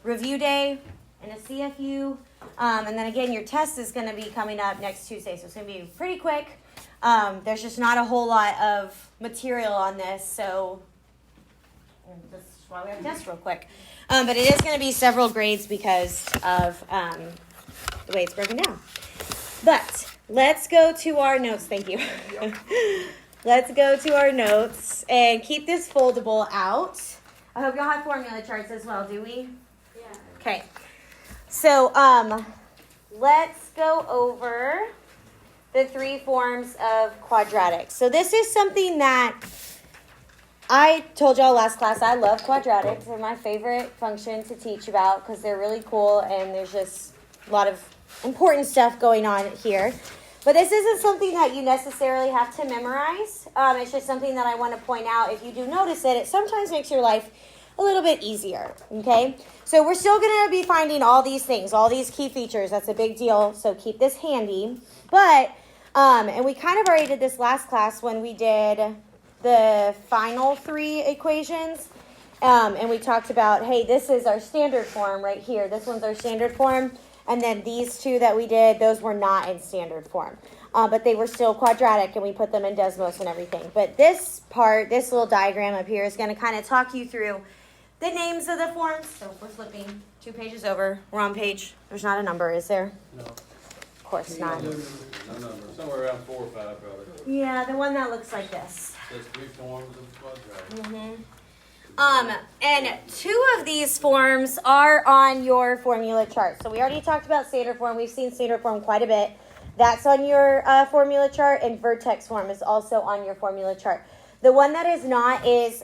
review day and a CFU. And then again, your test is going to be coming up next Tuesday, so it's going to be pretty quick. There's just not a whole lot of material on this, so that's why we have tests real quick. But it is going to be several grades because of the way it's broken down. But let's go to our notes. Thank you. Let's go to our notes and keep this foldable out. I hope y'all have formula charts as well, do we? Yeah. Okay. So let's go over the three forms of quadratics. So this is something that I told y'all last class. I love quadratics. They're my favorite function to teach about because they're really cool and there's just a lot of important stuff going on here. But this isn't something that you necessarily have to memorize. It's just something that I want to point out. If you do notice it, it sometimes makes your life a little bit easier, okay? So we're still going to be finding all these things, all these key features. That's a big deal, so keep this handy. But, and we kind of already did this last class when we did the final three equations. And we talked about, hey, this is our standard form right here. This one's our standard form. And then these two that we did, those were not in standard form. But they were still quadratic, and we put them in Desmos and everything. But this part, this little diagram up here is going to kind of talk you through the names of the forms. So if we're flipping 2 pages over, we're on page. There's not a number, is there? No. Of course not. No number. Somewhere around 4 or 5, probably. Yeah, the one that looks like this. There's 3 forms of quadratic. Mm-hmm. And 2 of these forms are on your formula chart. So we already talked about standard form. We've seen standard form quite a bit. That's on your formula chart, and vertex form is also on your formula chart. The one that is not is,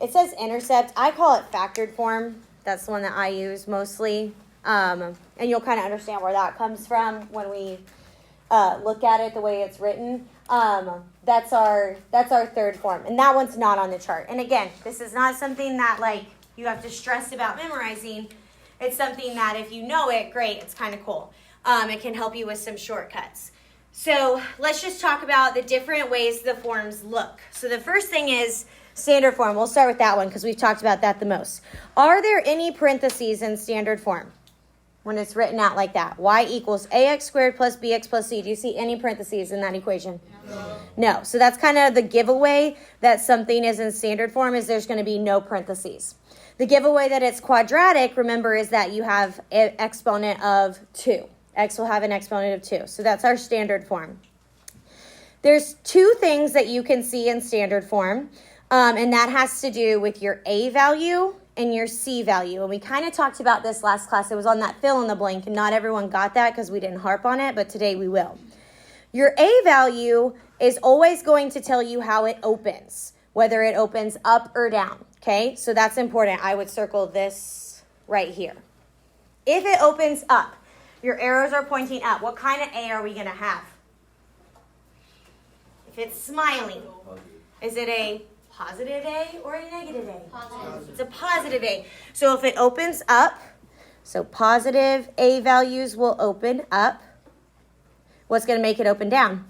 it says intercept. I call it factored form. That's the one that I use mostly. And you'll kind of understand where that comes from when we look at it the way it's written. That's our third form, and that one's not on the chart. And again, this is not something that like you have to stress about memorizing. It's something that if you know it, great, it's kind of cool. It can help you with some shortcuts. So let's just talk about the different ways the forms look. So the first thing is standard form. We'll start with that one because we've talked about that the most. Are there any parentheses in standard form when it's written out like that? Y equals ax squared plus bx plus c. Do you see any parentheses in that equation? No. So that's kind of the giveaway that something is in standard form, is there's going to be no parentheses. The giveaway that it's quadratic, remember, is that you have an exponent of 2. X will have an exponent of 2. So that's our standard form. There's 2 things that you can see in standard form, and that has to do with your A value and your C value. And we kind of talked about this last class. It was on that fill in the blank, and not everyone got that because we didn't harp on it, but today we will. Your A value is always going to tell you how it opens, whether it opens up or down, okay? So that's important. I would circle this right here. If it opens up, your arrows are pointing up. What kind of A are we going to have? If it's smiling, is it a positive A or a negative A? Positive. It's a positive A. So if it opens up, so positive A values will open up. What's going to make it open down?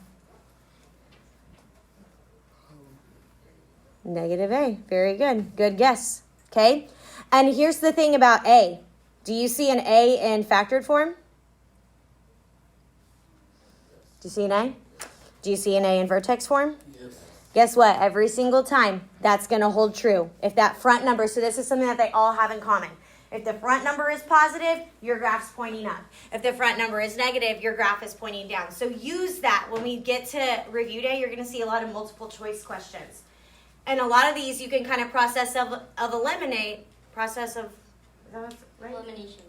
Negative A. Very good. Good guess. Okay? And here's the thing about A. Do you see an A in factored form? Do you see an A? Do you see an A in vertex form? Yes. Guess what? Every single time, that's going to hold true. If that front number, so this is something that they all have in common. If the front number is positive, your graph's pointing up. If the front number is negative, your graph is pointing down. So use that. When we get to review day, you're going to see a lot of multiple choice questions. And a lot of these you can kind of process of eliminate, process of, is that right?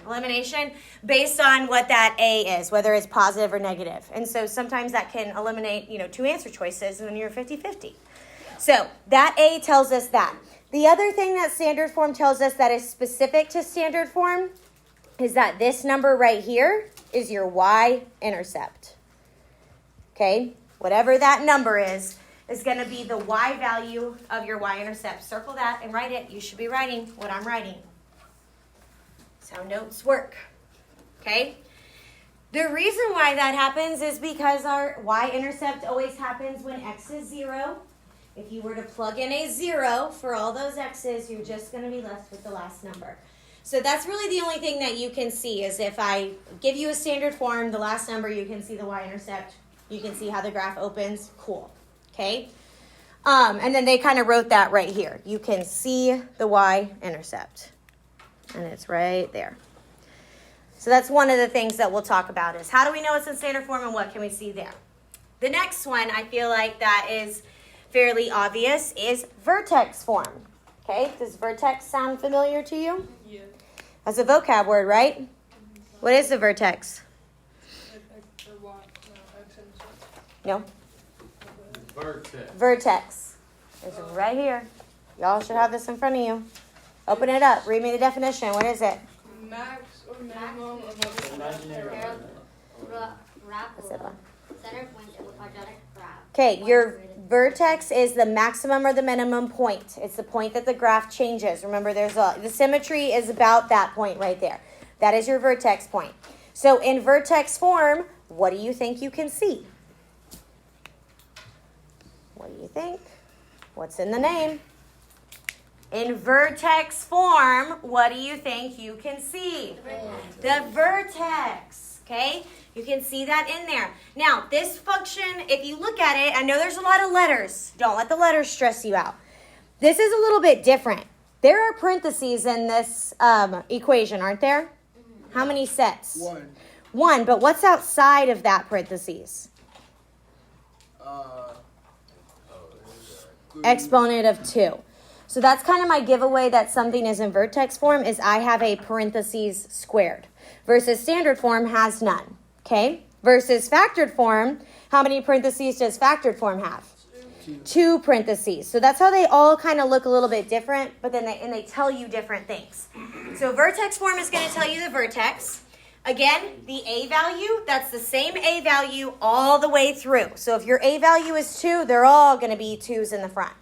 Elimination based on what that A is, whether it's positive or negative. And so sometimes that can eliminate, 2 answer choices and then you're 50-50. So that A tells us that. The other thing that standard form tells us that is specific to standard form is that this number right here is your y-intercept. Okay? Whatever that number is going to be the y value of your y-intercept. Circle that and write it. You should be writing what I'm writing. That's how notes work. Okay? The reason why that happens is because our y-intercept always happens when x is 0. If you were to plug in a 0 for all those x's, you're just going to be left with the last number. So that's really the only thing that you can see is if I give you a standard form, the last number, you can see the y-intercept. You can see how the graph opens. Cool. Okay? And then they kind of wrote that right here. You can see the y-intercept. And it's right there. So that's one of the things that we'll talk about is how do we know it's in standard form and what can we see there? The next one I feel like that is fairly obvious is vertex form. Okay, does vertex sound familiar to you? Yeah. That's a vocab word, right? What is the vertex? No. Vertex. Vertex is right here. Y'all should have this in front of you. Open it up. Read me the definition. What is it? Max or minimum of Imaginary. Center point of a quadratic graph. Okay, your vertex is the maximum or the minimum point. It's the point that the graph changes. Remember, the symmetry is about that point right there. That is your vertex point. So in vertex form, what do you think you can see? What do you think? What's in the name? In vertex form, what do you think you can see? The vertex. Okay? You can see that in there. Now, this function, if you look at it, I know there's a lot of letters. Don't let the letters stress you out. This is a little bit different. There are parentheses in this equation, aren't there? How many sets? One, but what's outside of that parentheses? Exponent of 2. So that's kind of my giveaway that something is in vertex form is I have a parentheses squared versus standard form has none. Okay? Versus factored form, how many parentheses does factored form have? 2 parentheses. So that's how they all kind of look a little bit different, but then they tell you different things. So vertex form is going to tell you the vertex. Again, the A value, that's the same A value all the way through. So if your A value is 2, they're all going to be 2s in the front.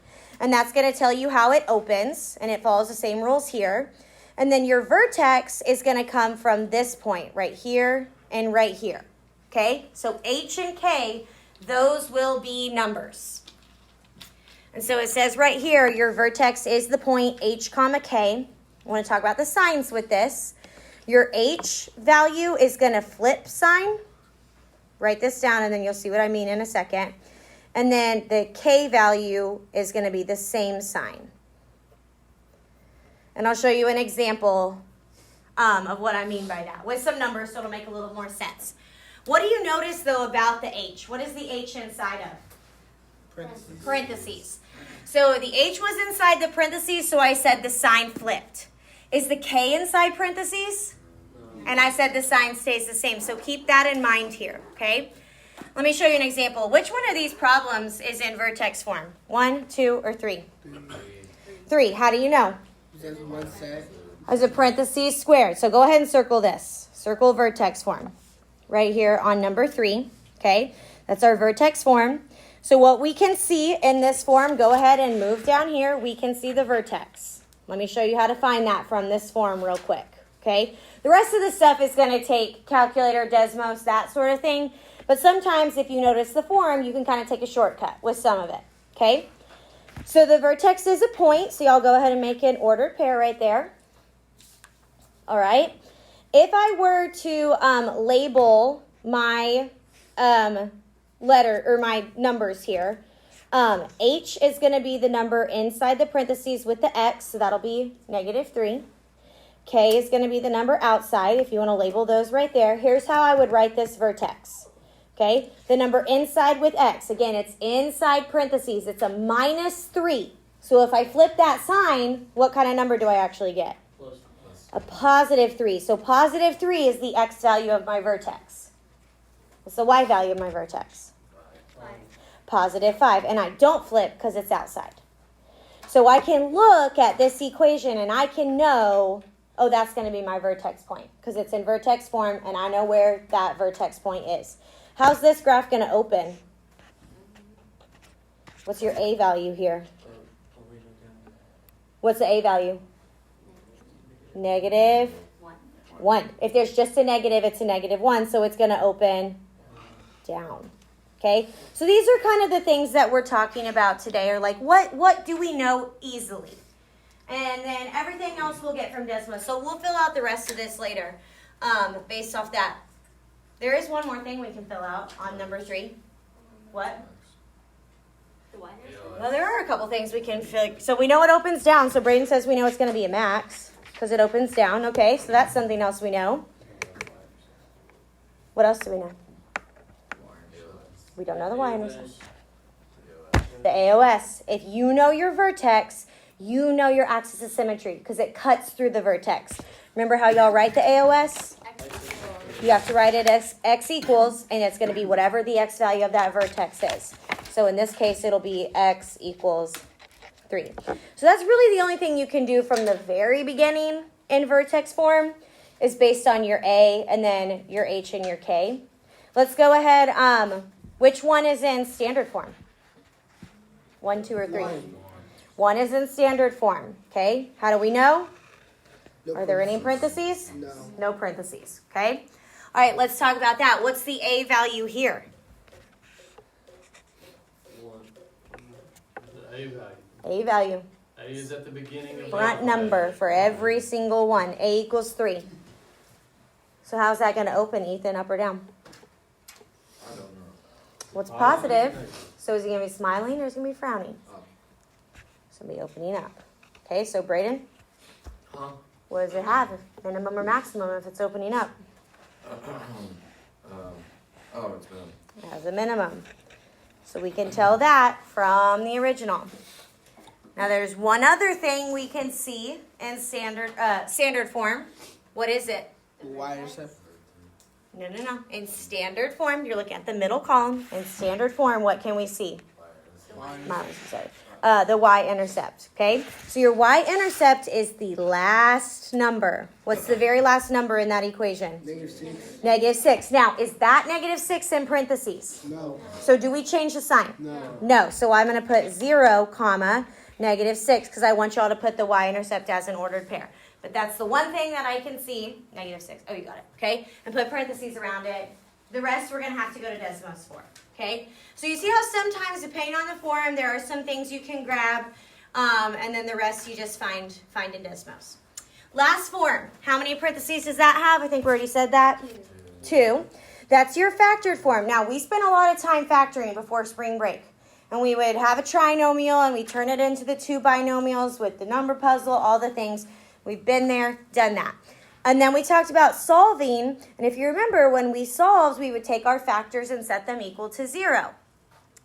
And that's going to tell you how it opens, and it follows the same rules here. And then your vertex is going to come from this point right here and right here. Okay? So H and K, those will be numbers. And so it says right here, your vertex is the point H comma K. I want to talk about the signs with this. Your H value is going to flip sign. Write this down and then you'll see what I mean in a second. And then the K value is going to be the same sign. And I'll show you an example of what I mean by that with some numbers so it'll make a little more sense. What do you notice though about the H? What is the H inside of? Parentheses. So the H was inside the parentheses, so I said the sign flipped. Is the K inside parentheses? And I said the sign stays the same. So keep that in mind here, okay? Let me show you an example. Which one of these problems is in vertex form? 1, 2, or 3? 3. How do you know? As a parentheses squared. So go ahead and circle this. Circle vertex form. Right here on number 3, okay? That's our vertex form. So what we can see in this form, go ahead and move down here. We can see the vertex. Let me show you how to find that from this form real quick, okay? The rest of the stuff is going to take calculator, Desmos, that sort of thing. But sometimes if you notice the form, you can kind of take a shortcut with some of it, okay? So the vertex is a point, so y'all go ahead and make an ordered pair right there. All right? If I were to label my letter or my numbers here, H is going to be the number inside the parentheses with the X, so that'll be -3. K is going to be the number outside, if you want to label those right there. Here's how I would write this vertex. Okay, the number inside with X. Again, it's inside parentheses. It's a -3. So if I flip that sign, what kind of number do I actually get? A +3. So +3 is the X value of my vertex. What's the Y value of my vertex? 5. And I don't flip because it's outside. So I can look at this equation and I can know, oh, that's going to be my vertex point because it's in vertex form and I know where that vertex point is. How's this graph going to open? What's your A value here? What's the A value? -1. If there's just a negative, it's a -1, so it's going to open down. Okay? So these are kind of the things that we're talking about today, or like what do we know easily? And then everything else we'll get from Desmos. So we'll fill out the rest of this later based off that. There is one more thing we can fill out on number 3. What? The what? Well, there are a couple things we can fill. So we know it opens down. So Braden says we know it's going to be a max because it opens down. Okay, so that's something else we know. What else do we know? We don't know the y-intercept. The AOS. If you know your vertex, you know your axis of symmetry because it cuts through the vertex. Remember how y'all write the AOS? You have to write it as x equals, and it's going to be whatever the x value of that vertex is. So in this case, it'll be x equals 3. So that's really the only thing you can do from the very beginning in vertex form is based on your A and then your H and your K. Let's go ahead. Which one is in standard form? 1, 2, or 3? 1 is in standard form. Okay. How do we know? Are there any parentheses? No. No parentheses. Okay. All right. Let's talk about that. What's the A value here? The A value. A value. A is at the beginning of Front number for every single one. A equals 3. So how's that going to open, Ethan? Up or down? I don't know. What's positive? So is he going to be smiling or is he going to be frowning? So it'll be opening up. Okay, so Braden, Huh? what does it have? Minimum or maximum if it's opening up? It's been. It has a minimum. So we can tell that from the original. Now there's one other thing we can see in standard form. What is it? Y-intercept. No. In standard form, you're looking at the middle column. In standard form, what can we see? The y-intercept, okay? So your y-intercept is the last number. What's the very last number in that equation? -6. -6. Now, is that -6 in parentheses? No. So do we change the sign? No. No. So I'm going to put 0, comma, -6 because I want y'all to put the y-intercept as an ordered pair. But that's the one thing that I can see. -6. Oh, you got it. Okay? And put parentheses around it. The rest we're going to have to go to Desmos for. Okay? So you see how sometimes, depending on the form, there are some things you can grab, and then the rest you just find in Desmos. Last form. How many parentheses does that have? I think we already said that. 2. That's your factored form. Now, we spent a lot of time factoring before spring break. And we would have a trinomial, and we turn it into the 2 binomials with the number puzzle, all the things. We've been there, done that. And then we talked about solving. And if you remember, when we solved, we would take our factors and set them equal to 0.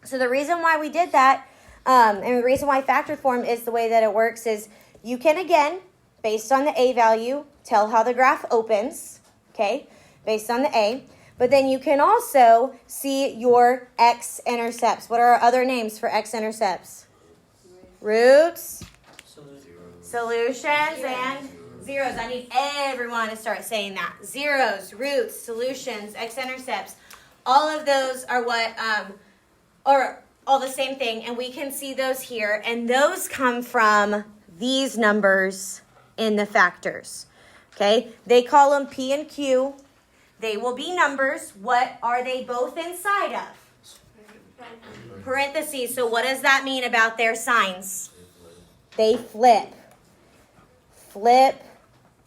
So the reason why we did that, and the reason why factored form is the way that it works is you can, again, based on the A value, tell how the graph opens, okay, based on the A. But then you can also see your x-intercepts. What are our other names for x-intercepts? Roots, solutions, and zeros. I need everyone to start saying that. Zeros, roots, solutions, x-intercepts. All of those are what, are all the same thing. And we can see those here. And those come from these numbers in the factors. Okay? They call them P and Q. They will be numbers. What are they both inside of? Parentheses. So what does that mean about their signs? They flip. Flip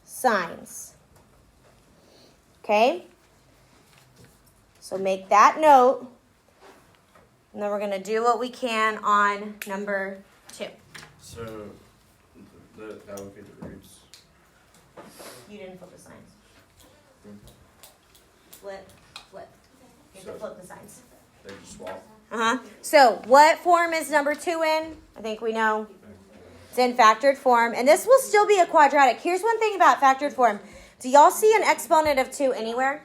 signs. Okay? So make that note. And then we're going to do what we can on number 2. So that would be the roots. You didn't flip the signs. Flip. You have to flip the signs. They just swap. So what form is number 2 in? I think we know. It's in factored form. And this will still be a quadratic. Here's one thing about factored form. Do y'all see an exponent of 2 anywhere?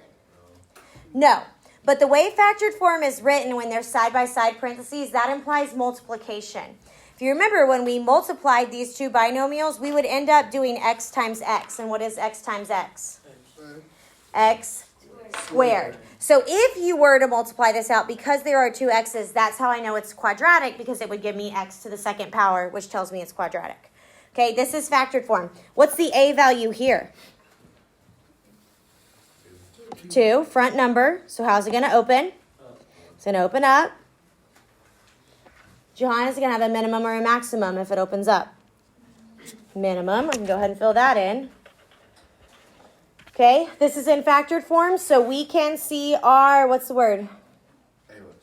No. But the way factored form is written when there's side-by-side parentheses, that implies multiplication. If you remember, when we multiplied these 2 binomials, we would end up doing x times x. And what is x times x? X squared. So if you were to multiply this out, because there are 2 x's, that's how I know it's quadratic, because it would give me x to the 2nd power, which tells me it's quadratic. Okay, this is factored form. What's the A value here? 2, front number. So how's it going to open? It's going to open up. Johanna's going to have a minimum or a maximum if it opens up. minimum. I can go ahead and fill that in. Okay, this is in factored form, so we can see our, what's the word? Anyways.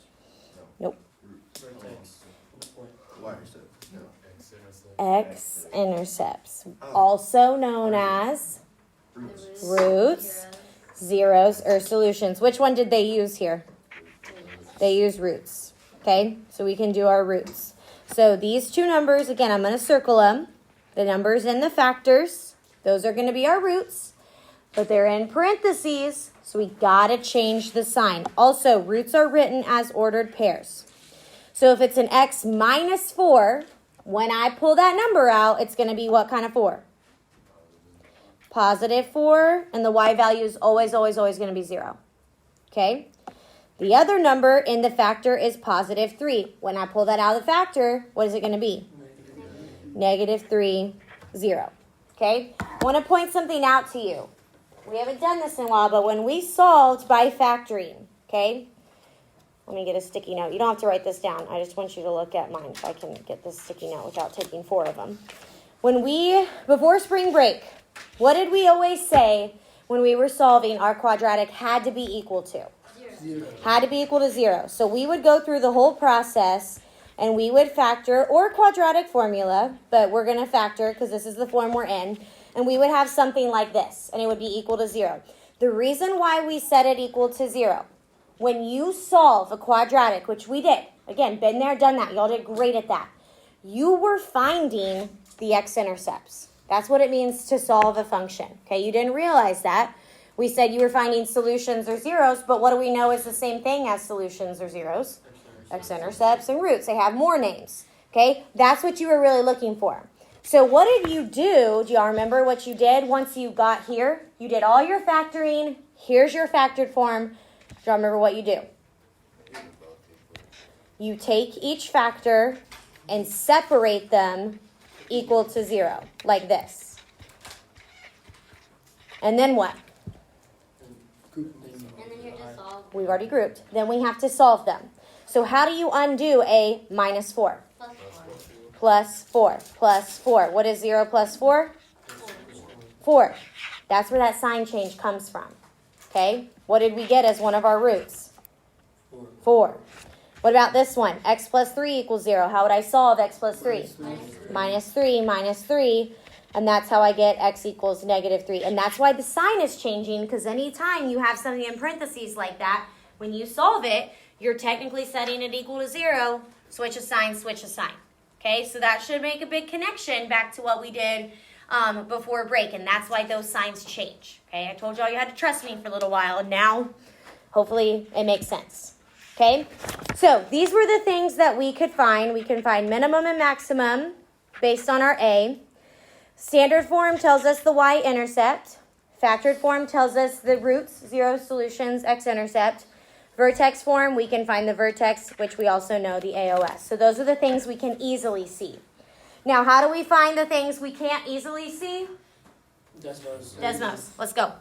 Nope. Vertex. Y instead. No. X-intercept. X-intercepts, also known as Roots. roots, zeros, or solutions. Which one did they use here? They use roots. Okay, so we can do our roots. So these two numbers, again, I'm going to circle them. The numbers and the factors, those are going to be our roots, but they're in parentheses, so we got to change the sign. Also, roots are written as ordered pairs. So if it's an x minus 4, when I pull that number out, it's going to be what kind of 4? Positive 4, and the y value is always going to be 0. Okay? The other number in the factor is positive 3. When I pull that out of the factor, what is it going to be? Negative 3, 0. Okay? I want to point something out to you. We haven't done this in a while, but when we solved by factoring, okay? Let me get a sticky note. You don't have to write this down. I just want you to look at mine if I can get this sticky note without taking 4 of them. Before spring break, what did we always say when we were solving our quadratic had to be equal to? 0. Had to be equal to 0. So we would go through the whole process and we would factor or quadratic formula, but we're going to factor because this is the form we're in, and we would have something like this, and it would be equal to 0. The reason why we set it equal to 0, when you solve a quadratic, which we did, again, been there, done that, y'all did great at that, you were finding the x-intercepts. That's what it means to solve a function, okay? You didn't realize that. We said you were finding solutions or zeros, but what do we know is the same thing as solutions or zeros? X-intercepts and roots. They have more names, okay? That's what you were really looking for. So what did you do? Do y'all remember what you did once you got here? You did all your factoring. Here's your factored form. Do y'all remember what you do? You take each factor and separate them equal to 0, like this. And then what? And then you're just solve. We've already grouped. Then we have to solve them. So how do you undo a minus 4? Plus 4. Plus 4. What is 0 plus 4? 4. That's where that sign change comes from. Okay? What did we get as one of our roots? 4. What about this one? X plus 3 equals 0. How would I solve x plus 3? Minus 3, minus 3. And that's how I get x equals negative 3. And that's why the sign is changing, because anytime you have something in parentheses like that, when you solve it, you're technically setting it equal to 0. Switch a sign, switch a sign. Okay, so that should make a big connection back to what we did before break, and that's why those signs change. Okay, I told y'all you had to trust me for a little while, and now hopefully it makes sense. Okay, so these were the things that we could find. We can find minimum and maximum based on our A. Standard form tells us the y-intercept. Factored form tells us the roots, 0 solutions, x-intercept. Vertex form, we can find the vertex, which we also know the AOS. So those are the things we can easily see. Now, how do we find the things we can't easily see? Desmos. Let's go.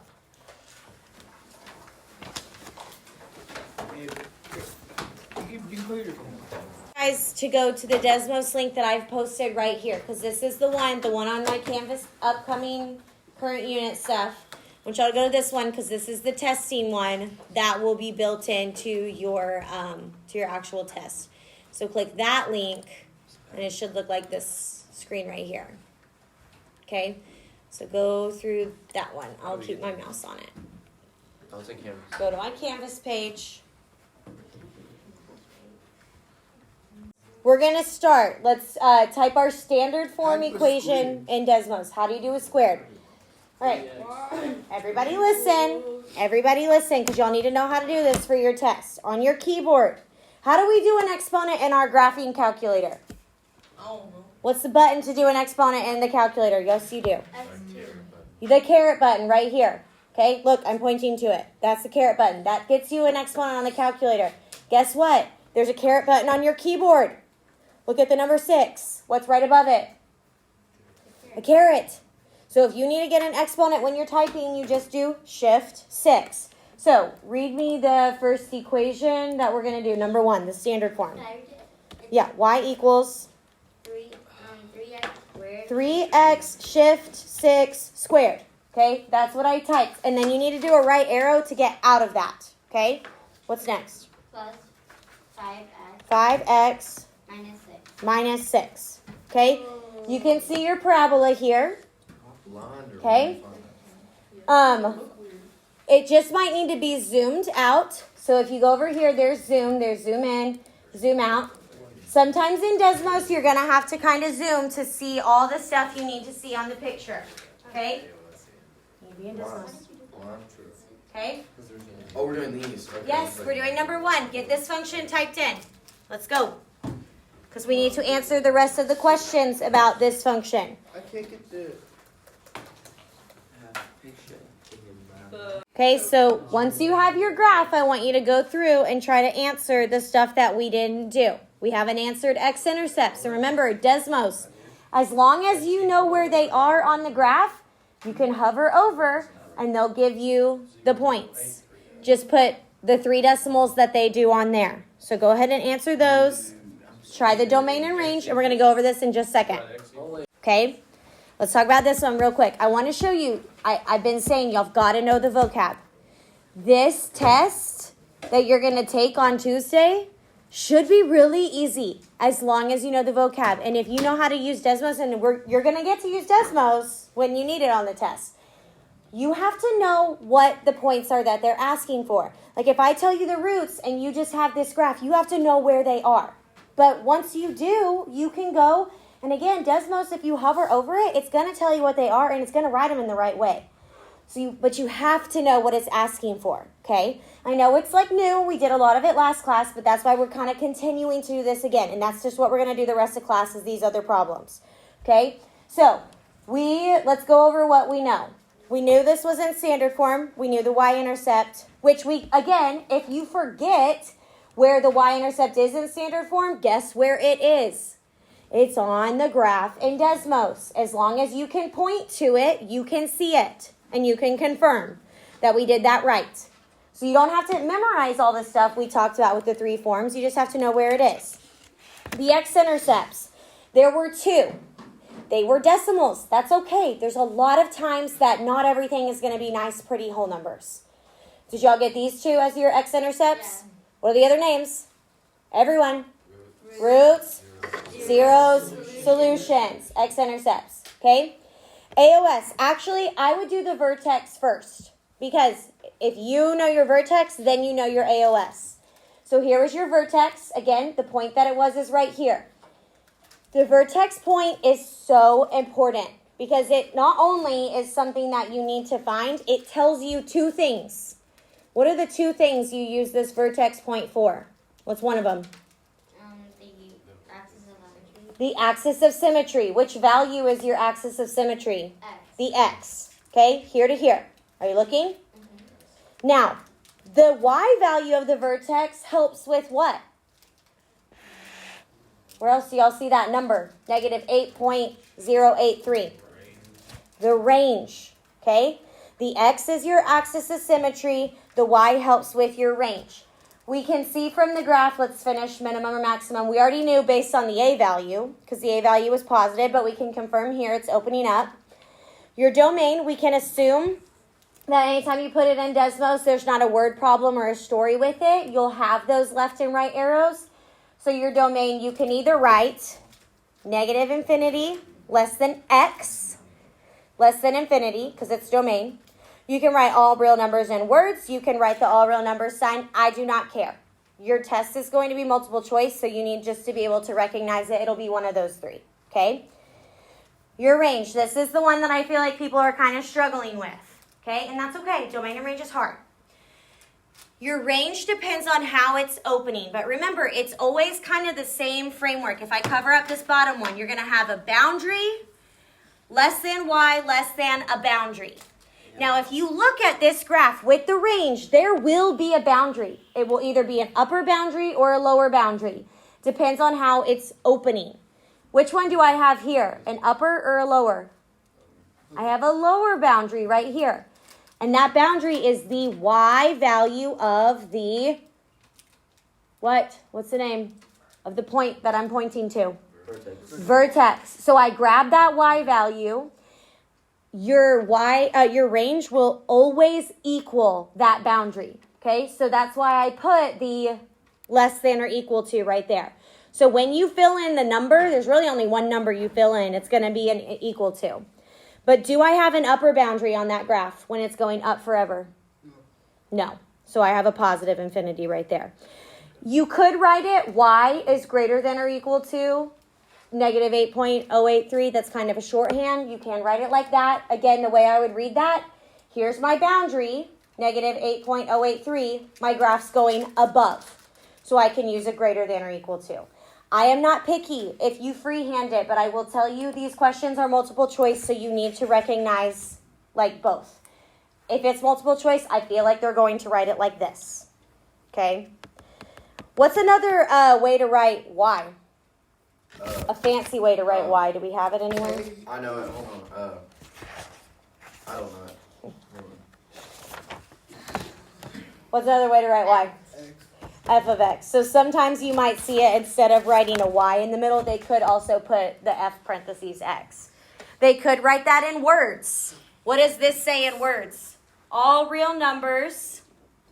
Guys, to go to the Desmos link that I've posted right here, because this is the one on my Canvas upcoming current unit stuff. I want y'all to go to this one because this is the testing one that will be built into your actual test. So click that link, and it should look like this screen right here. Okay, so go through that one. I'll keep my mouse on it. I'll take Canvas. Go to my Canvas page. We're going to start. Let's type our standard form equation in Desmos. How do you do a squared? All right, everybody listen, because y'all need to know how to do this for your test. On your keyboard, how do we do an exponent in our graphing calculator? I don't know. What's the button to do an exponent in the calculator? Yes, you do. X2. The caret button right here. Okay, look, I'm pointing to it. That's the caret button. That gets you an exponent on the calculator. Guess what? There's a caret button on your keyboard. Look at the number 6. What's right above it? A caret. So if you need to get an exponent when you're typing, you just do Shift 6. So read me the first equation that we're going to do. Number 1, the standard form. Did I read it? Yeah, y equals 3x squared 3x shift 6 squared. Okay, that's what I typed. And then you need to do a right arrow to get out of that. Okay, what's next? Plus 5x 5x minus 6. minus 6. Okay, you can see your parabola here. Okay. It just might need to be zoomed out. So if you go over here, there's zoom in, zoom out. Sometimes in Desmos, you're going to have to kind of zoom to see all the stuff you need to see on the picture. Okay? Maybe in Desmos. Okay? Oh, we're doing these. Okay. Yes, we're doing number 1. Get this function typed in. Let's go. Because we need to answer the rest of the questions about this function. I can't get the. Okay, so once you have your graph, I want you to go through and try to answer the stuff that we didn't do. We haven't answered x-intercepts. And remember, Desmos, as long as you know where they are on the graph, you can hover over and they'll give you the points. Just put the 3 decimals that they do on there. So go ahead and answer those. Try the domain and range, and we're going to go over this in just a second. Okay? Let's talk about this one real quick. I want to show you, I've been saying y'all got to know the vocab. This test that you're going to take on Tuesday should be really easy as long as you know the vocab. And if you know how to use Desmos, and you're going to get to use Desmos when you need it on the test, you have to know what the points are that they're asking for. Like if I tell you the roots and you just have this graph, you have to know where they are. But once you do, you can go. And again, Desmos, if you hover over it, it's going to tell you what they are, and it's going to write them in the right way. But you have to know what it's asking for, okay? I know it's like new. We did a lot of it last class, but that's why we're kind of continuing to do this again. And that's just what we're going to do the rest of class is these other problems, okay? So let's go over what we know. We knew this was in standard form. We knew the y-intercept, which again, if you forget where the y-intercept is in standard form, guess where it is? It's on the graph in Desmos. As long as you can point to it, you can see it. And you can confirm that we did that right. So you don't have to memorize all the stuff we talked about with the 3 forms. You just have to know where it is. The x-intercepts. There were 2. They were decimals. That's okay. There's a lot of times that not everything is going to be nice, pretty whole numbers. Did y'all get these 2 as your x-intercepts? Yeah. What are the other names? Everyone. Roots. Zeros, solutions, x-intercepts, okay? AOS, actually, I would do the vertex first because if you know your vertex, then you know your AOS. So here is your vertex. Again, the point that it was is right here. The vertex point is so important because it not only is something that you need to find, it tells you 2 things. What are the 2 things you use this vertex point for? What's one of them? The axis of symmetry. Which value is your axis of symmetry? X. The x. Okay, here to here. Are you looking? Mm-hmm. Now, the y value of the vertex helps with what? Where else do y'all see that number? Negative 8.083. The range. Okay? The x is your axis of symmetry. The y helps with your range. We can see from the graph, let's finish minimum or maximum. We already knew based on the a value, because the a value was positive, but we can confirm here it's opening up. Your domain, we can assume that anytime you put it in Desmos, there's not a word problem or a story with it. You'll have those left and right arrows. So your domain, you can either write negative infinity, less than x, less than infinity, because it's domain. You can write all real numbers in words. You can write the all real numbers sign. I do not care. Your test is going to be multiple choice, so you need just to be able to recognize it. It'll be one of those 3, okay? Your range. This is the one that I feel like people are kind of struggling with, okay? And that's okay. Domain and range is hard. Your range depends on how it's opening, but remember, it's always kind of the same framework. If I cover up this bottom one, you're going to have a boundary, less than y, less than a boundary. Now, if you look at this graph with the range, there will be a boundary. It will either be an upper boundary or a lower boundary. Depends on how it's opening. Which one do I have here? An upper or a lower? I have a lower boundary right here. And that boundary is the y value of the, what? What's the name of the point that I'm pointing to? Vertex. So I grab that y value. Your range will always equal that boundary. Okay, so that's why I put the less than or equal to right there. So when you fill in the number, there's really only one number you fill in. It's going to be an equal to. But do I have an upper boundary on that graph when it's going up forever? No. So I have a positive infinity right there. You could write it y is greater than or equal to negative 8.083. That's kind of a shorthand. You can write it like that. Again, the way I would read that, here's my boundary, negative 8.083. My graph's going above. So I can use a greater than or equal to. I am not picky if you freehand it, but I will tell you these questions are multiple choice, so you need to recognize like both. If it's multiple choice, I feel like they're going to write it like this. Okay? What's another way to write y? A fancy way to write y. Do we have it anywhere? I know it. Hold on. I don't know it. What's another way to write y? F of x. So sometimes you might see it, instead of writing a y in the middle, they could also put the f parentheses x. They could write that in words. What does this say in words? All real numbers.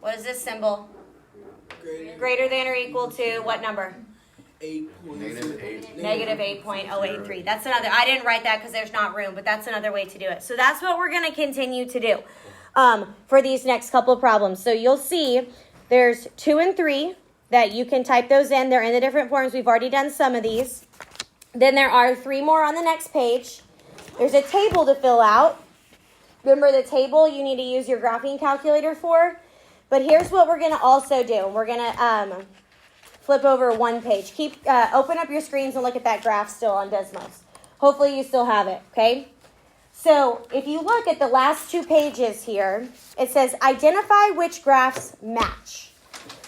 What is this symbol? Greater than or equal to what number? Negative 8.083. That's another. I didn't write that because there's not room, but that's another way to do it. So that's what we're going to continue to do for these next couple of problems. So you'll see there's 2 and 3 that you can type those in. They're in the different forms. We've already done some of these. Then there are 3 more on the next page. There's a table to fill out. Remember the table you need to use your graphing calculator for. But here's what we're going to also do. We're going to flip over one page. Open up your screens and look at that graph still on Desmos. Hopefully you still have it, okay? So if you look at the last 2 pages here, it says identify which graphs match.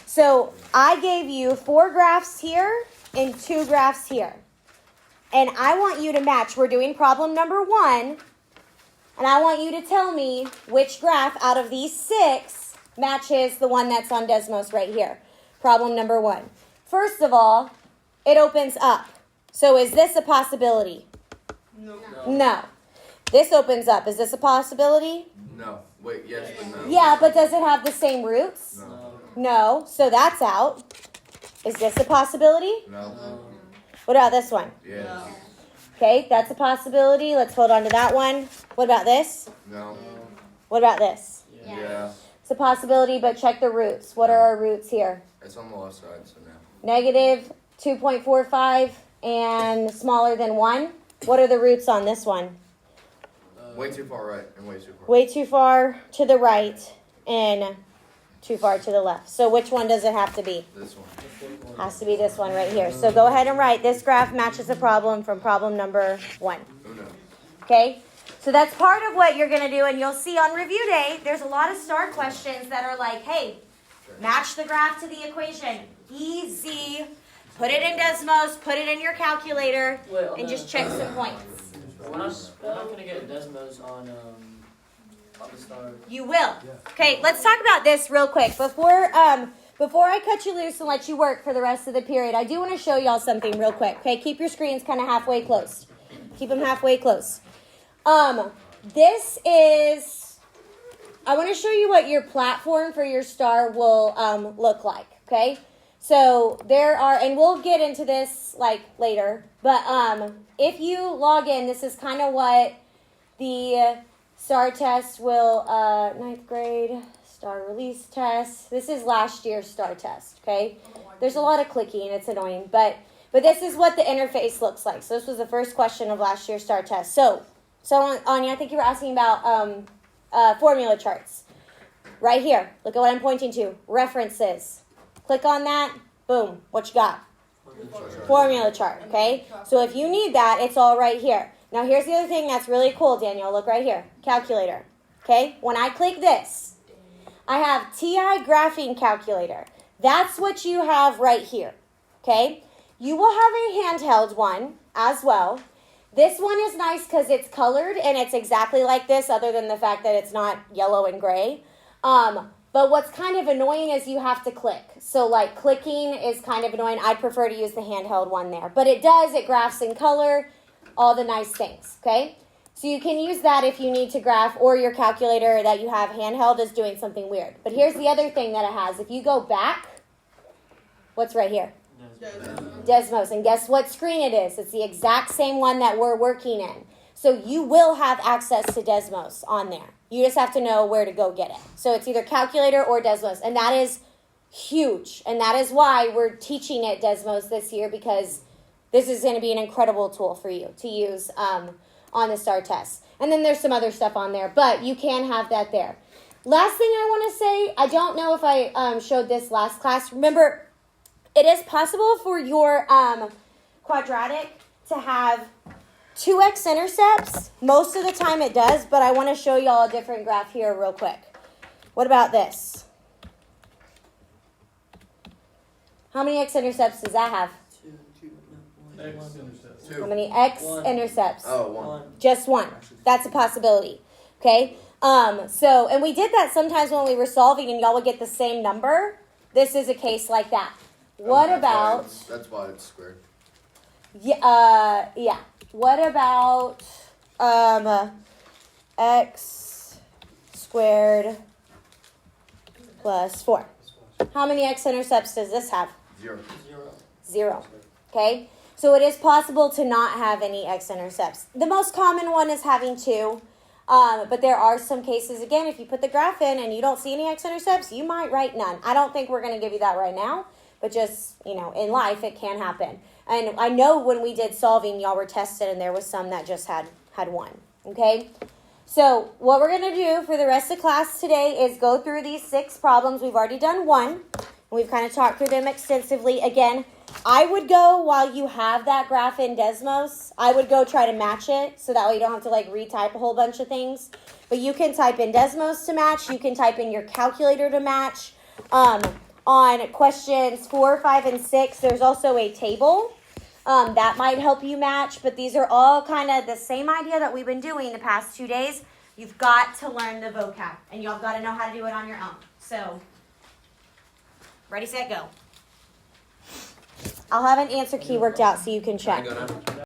So I gave you 4 graphs here and 2 graphs here. And I want you to match. We're doing problem number 1. And I want you to tell me which graph out of these 6 matches the one that's on Desmos right here. Problem number 1. First of all, it opens up. So is this a possibility? No. This opens up. Is this a possibility? No. Wait, yes, but no. Yeah, but does it have the same roots? No. No. So that's out. Is this a possibility? No. What about this one? Yes. Okay, that's a possibility. Let's hold on to that one. What about this? No. What about this? Yeah. It's a possibility, but check the roots. What are our roots here? It's on the left side, so no. Negative 2.45 and smaller than 1. What are the roots on this one? Way too far right and way too far. Way too far to the right and too far to the left. So which one does it have to be? This one. Has to be this one right here. So go ahead and write this graph matches a problem from problem number 1. Oh no. Okay? So that's part of what you're going to do, and you'll see on review day, there's a lot of STAR questions that are like, hey, match the graph to the equation. Easy. Put it in Desmos, put it in your calculator, and just check some points. We're not going to get Desmos on the STAR. You will. Okay, let's talk about this real quick. Before I cut you loose and let you work for the rest of the period, I do want to show y'all something real quick. Okay, keep your screens kind of halfway closed. Keep them halfway close. This is, I want to show you what your platform for your STAR will look like, okay? So there are, and we'll get into this like later, but if you log in, this is kind of what the STAR test will, 9th grade STAR release test. This is last year's STAR test, okay? There's a lot of clicking, it's annoying, but this is what the interface looks like. So this was the first question of last year's STAR test. So Anya, I think you were asking about formula charts. Right here, look at what I'm pointing to, references. Click on that, boom, what you got? Formula chart, okay? So if you need that, it's all right here. Now here's the other thing that's really cool, Daniel. Look right here, calculator, okay? When I click this, I have TI graphing calculator. That's what you have right here, okay? You will have a handheld one as well. This one is nice because it's colored and it's exactly like this, other than the fact that it's not yellow and gray. But what's kind of annoying is you have to click. So like clicking is kind of annoying. I'd prefer to use the handheld one there. But it graphs in color, all the nice things, okay? So you can use that if you need to graph, or your calculator that you have handheld is doing something weird. But here's the other thing that it has. If you go back, what's right here? Desmos. And guess what screen it is? It's the exact same one that we're working in. So you will have access to Desmos on there. You just have to know where to go get it. So it's either calculator or Desmos. And that is huge. And that is why we're teaching it Desmos this year, because this is going to be an incredible tool for you to use on the STAR test. And then there's some other stuff on there, but you can have that there. Last thing I want to say, I don't know if I showed this last class. Remember, it is possible for your quadratic to have 2 x-intercepts. Most of the time it does, but I want to show y'all a different graph here real quick. What about this? How many x-intercepts does that have? X-intercepts. How many x-intercepts? Oh, one. Just one. That's a possibility. Okay? And we did that sometimes when we were solving and y'all would get the same number. This is a case like that. What about... That's why it's squared. Yeah. What about x squared plus 4? How many x-intercepts does this have? 0. 0. Okay? So it is possible to not have any x-intercepts. The most common one is having 2. But there are some cases, again, if you put the graph in and you don't see any x-intercepts, you might write none. I don't think we're going to give you that right now, but just, in life, it can happen. And I know when we did solving, y'all were tested, and there was some that just had 1, okay? So what we're going to do for the rest of class today is go through these 6 problems. We've already done 1, and we've kind of talked through them extensively. Again, I would go, while you have that graph in Desmos, I would go try to match it, so that way you don't have to retype a whole bunch of things. But you can type in Desmos to match. You can type in your calculator to match. On questions 4, 5, and 6, there's also a table that might help you match. But these are all kind of the same idea that we've been doing the past 2 days. You've got to learn the vocab, and y'all got to know how to do it on your own. So, ready, set, go. I'll have an answer key worked out so you can check.